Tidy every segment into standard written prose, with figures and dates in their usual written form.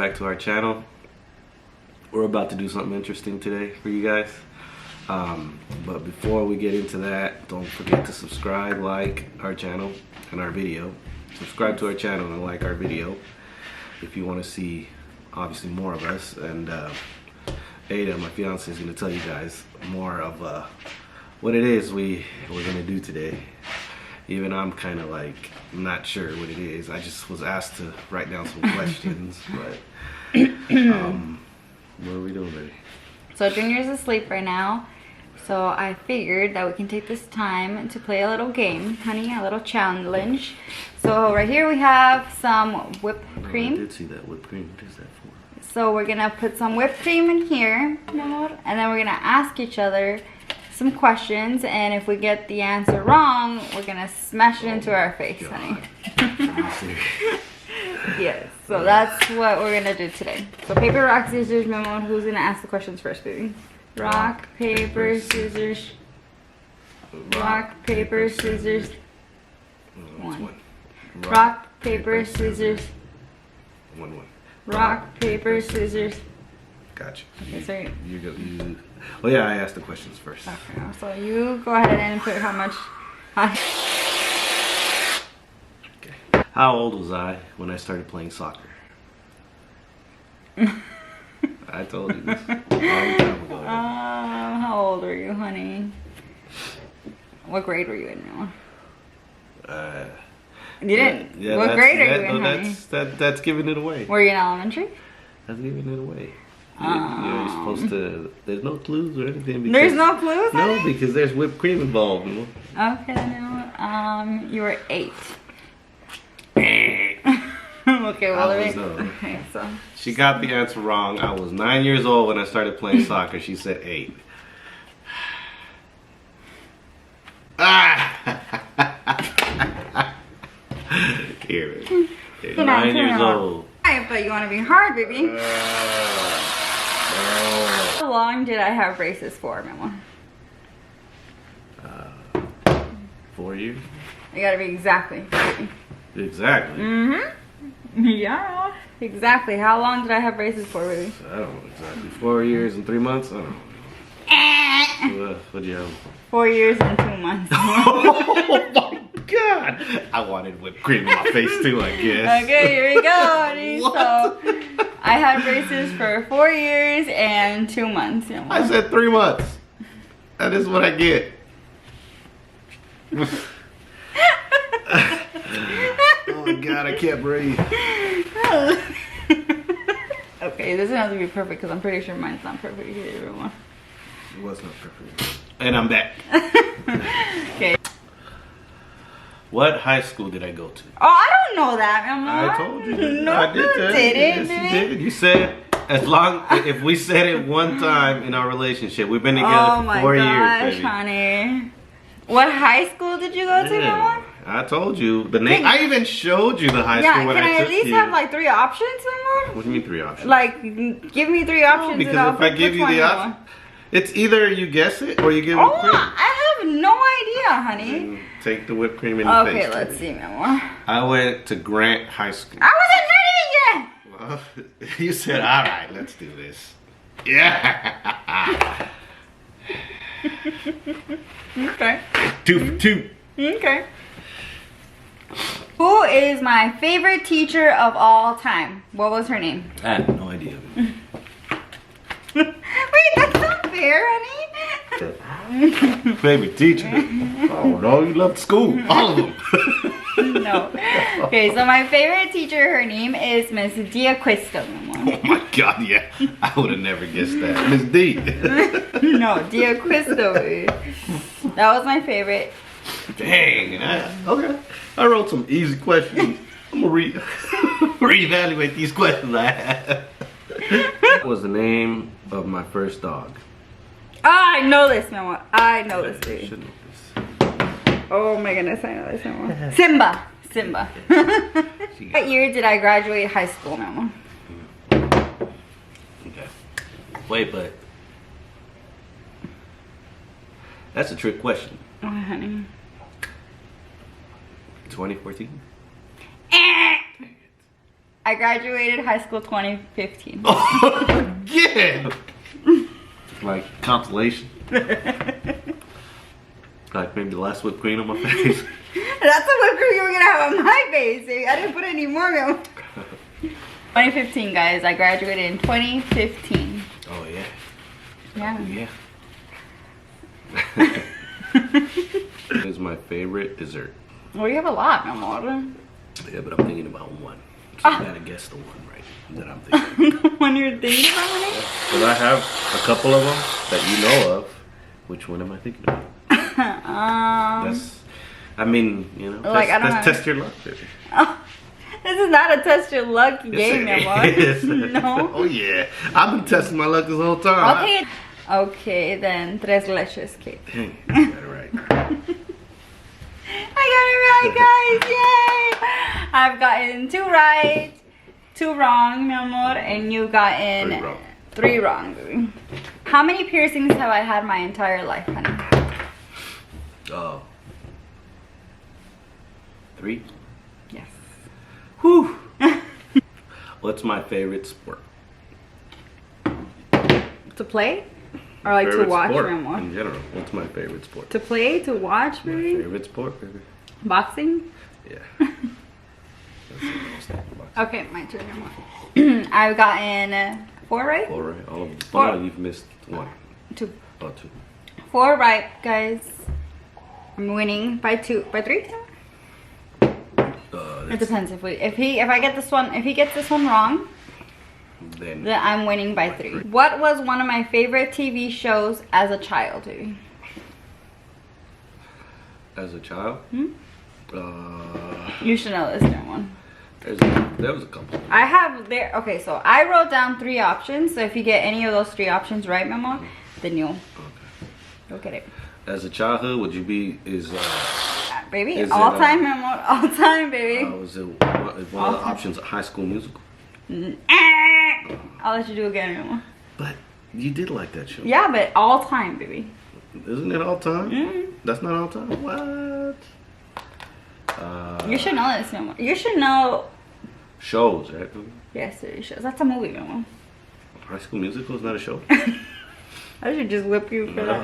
back to our channel. We're about to do something interesting today for you guys. But before we get into that, don't forget to subscribe, like our channel and our video. Subscribe to our channel and like our video if you want to see obviously more of us. And Ada, my fiance, is going to tell you guys more of what it is we're going to do today. Even I'm kind of like not sure what it is. I just was asked to write down some questions, but what are we doing, baby? So Junior's asleep right now, so I figured that we can take this time to play a little game, honey, a little challenge. So right here we have some whipped cream. I did see that whipped cream. What is that for? So we're gonna put some whipped cream in here, and then we're gonna ask each other some questions, and if we get the answer wrong, we're gonna smash it into our face, honey. Yes, so that's what we're gonna do today. So paper, rock, scissors, Memo. Who's gonna ask the questions first, baby? Rock, paper, scissors. Rock, paper, scissors. One. Rock, paper, scissors. One. Rock, paper, scissors. Gotcha. Okay, so You go. You. Oh yeah, I asked the questions first. okay, so you go ahead and put how much. Okay. How old was I when I started playing soccer? I told you this a long time ago. How old were you, honey? What grade were you in now? You didn't? Yeah, what grade are you in, honey? That's giving it away. Were you in elementary? That's giving it away. You're supposed to. There's no clues or anything. Because, there's no clues? No, honey? because there's whipped cream involved. You know? Okay, no. You were 8. Okay, well, okay, so. She got the answer wrong. I was 9 years old when I started playing soccer. She said 8. Here, you're 9 years old. But you want to be hard, baby. How long did I have braces for, Mama? 4 years. You gotta be exactly. Exactly. Yeah, exactly. How long did I have braces for, baby? I don't know exactly. 4 years and 3 months? I don't know. What'd you have? 4 years and 2 months. Oh my God! I wanted whipped cream in my face too, I guess. Okay, here we go, honey. So, I had braces for 4 years and 2 months. You know. I said 3 months. That is what I get. Oh my God, I can't breathe. Okay, this doesn't have to be perfect because I'm pretty sure mine's not perfect either, everyone. It was not perfect. And I'm back. Okay. What high school did I go to? Oh, I don't know that, Mama. I told you. No, I did you tell didn't. Yes, you did. You said if we said it one time in our relationship, we've been together for 4 years, baby. Honey. What high school did you go to, Mama? I told you the name. I even showed you the high school when I took you. Can I at least have like 3 options, Mama? What do you mean 3 options? Like, give me 3 options. No, because if I give you the option, it's either you guess it or you give whipped cream. I have no idea, honey. Then take the whipped cream in the face. Okay, let's see, Mama. I went to Grant High School. I wasn't ready yet. Well, you said, all right, let's do this. Yeah. Okay. 2 for 2. Okay. Who is my favorite teacher of all time? What was her name? I have no idea. Wait, that's not fair, honey. Favorite teacher? Oh no, you loved school. All of them. No. Okay, so my favorite teacher, her name is Miss Diaquisto. Oh my God, yeah. I would have never guessed that. Miss D. No, Diaquisto. That was my favorite. Dang. Okay. I wrote some easy questions. I'm going to reevaluate these questions I have. What was the name of my first dog? I know this, Mama. I know this, I dude. should know this. Oh my goodness, I know this, Mama. Simba. Simba. What year did I graduate high school, Mama? Okay. Wait, but that's a trick question. Oh, honey. 2014? I I graduated high school 2015. Again! Like consolation. Like maybe the last whipped cream on my face. That's the whipped cream you were gonna have on my face. I didn't put any more milk. 2015, guys. I graduated in 2015. Oh yeah. Yeah. Yeah. Is my favorite dessert. Well, you have a lot, my amor. Yeah, but I'm thinking about one. So you gotta guess the one, right? That I'm thinking. The one you're thinking about it? Because I have a couple of them that you know of. Which one am I thinking of? That's, I mean, you know, like, let's test your luck, baby. Oh, this is not a test your luck game, my amor. No. Oh yeah, I've been testing my luck this whole time. Okay. Okay, then tres leches cake. Dang, you got it right. I got it right, guys! Yay! I've gotten 2 right, 2 wrong, mi amor, and you gotten 3 wrong, baby. How many piercings have I had my entire life, honey? Oh. 3? Yes. Whew. What's my favorite sport? To play? Or like Favorite to watch, sport mi amor? in general. What's my favorite sport? To play? To watch, My baby? favorite sport, baby. Boxing? Yeah. That's the most boxing. Okay, my turn, mi amor. I've gotten 4 right? 4 right. All of them. 4. Oh, no, you've missed 1. 2. Oh, 2. 4 right, guys. I'm winning by 2, by 3. It depends if I get this one. If he gets this one wrong, then I'm winning by 3. What was one of my favorite TV shows as a child, baby? As a child? You should know this new one. There was a couple. I have there. Okay, so I wrote down 3 options. So if you get any of those 3 options right, Mama, then you'll get it. As a childhood, would you be Baby, is all it, time, Mama, all time, baby. was it one of the options High School Musical? I'll let you do it again, Mama. But you did like that show. Yeah, but all time, baby. Isn't it all time? That's not all time. What? You should know this, Mama. You should know. Shows, right? Yes, it shows. That's a movie, Mama. High School Musical is not a show. I should just whip you for that.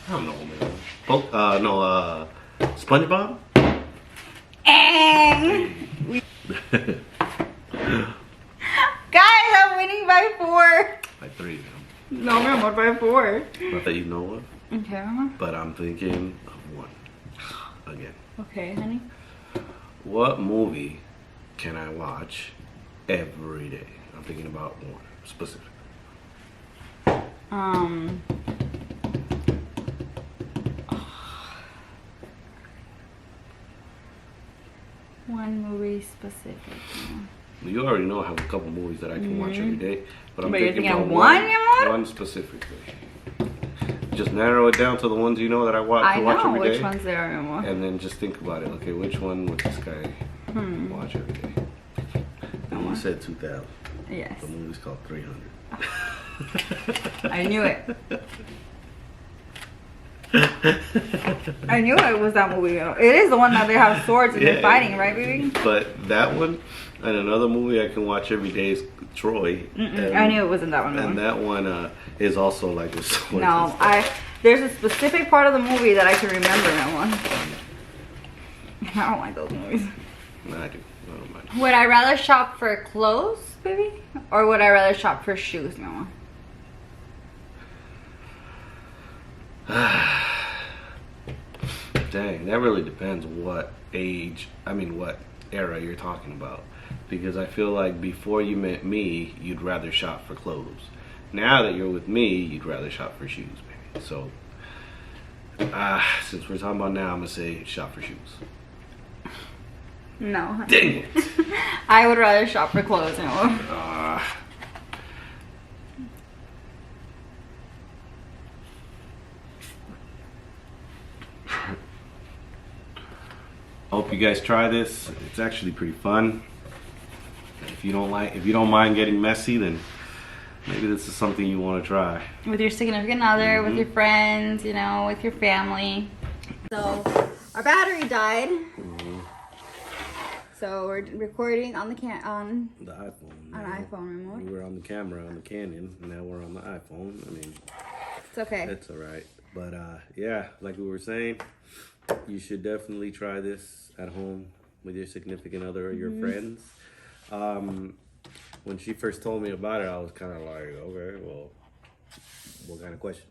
I don't know, man. SpongeBob? Guys, I'm winning by 4. By 3, man. No, Mama, by 4. Not that you know of, Okay, Mama. but I'm thinking of 1. Again. Okay, honey. What movie can I watch every day? I'm thinking about 1 specific. One movie specific. You already know I have a couple movies that I can watch every day, but I'm thinking about one specifically. Just narrow it down to the ones you know that I watch every day. I know which ones there are, Mama. And then just think about it. Okay, which one would this guy watch every day? And you said 2000. Yes. The movie's called 300. I knew it. I knew it was that movie. It is the one that they have swords and they're fighting, right, baby? But that one and another movie I can watch every day is Troy. I knew it wasn't that one. And that one is also like with swords. No, there's a specific part of the movie that I can remember that one. I don't like those movies. No, I do. I don't mind. Would I rather shop for clothes, baby? Or would I rather shop for shoes, Mama? Dang, that really depends what what era you're talking about. Because I feel like before you met me, you'd rather shop for clothes. Now that you're with me, you'd rather shop for shoes, baby. So, since we're talking about now, I'm gonna say shop for shoes. No. Dang it! I would rather shop for clothes, Mama. Hope you guys try this. It's actually pretty fun. If you don't mind getting messy, then maybe this is something you want to try. With your significant other, with your friends, you know, with your family. So, our battery died. So So we're recording on the The iPhone. on iPhone remote. We were on the camera on the Canon. Now we're on the iPhone. I mean, It's okay. it's all right. But yeah, like we were saying, you should definitely try this at home with your significant other or your friends. When she first told me about it, I was kind of like, okay, well, what kind of questions?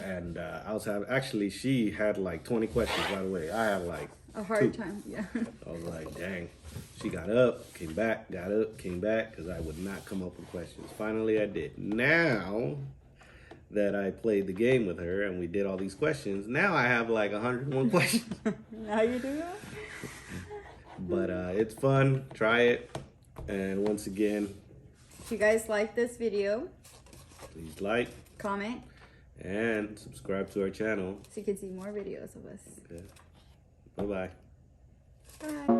And I was actually, she had like 20 questions, by the way. I had like A hard 2. time, yeah. I was like, dang. She got up, came back, got up, came back, because I would not come up with questions. Finally, I did. Now that I played the game with her and we did all these questions, now I have like 101 questions. Now you do that? But it's fun. Try it. And once again, If you guys like this video, please like, comment, and subscribe to our channel. so you can see more videos of us. Okay. Bye-bye. Bye.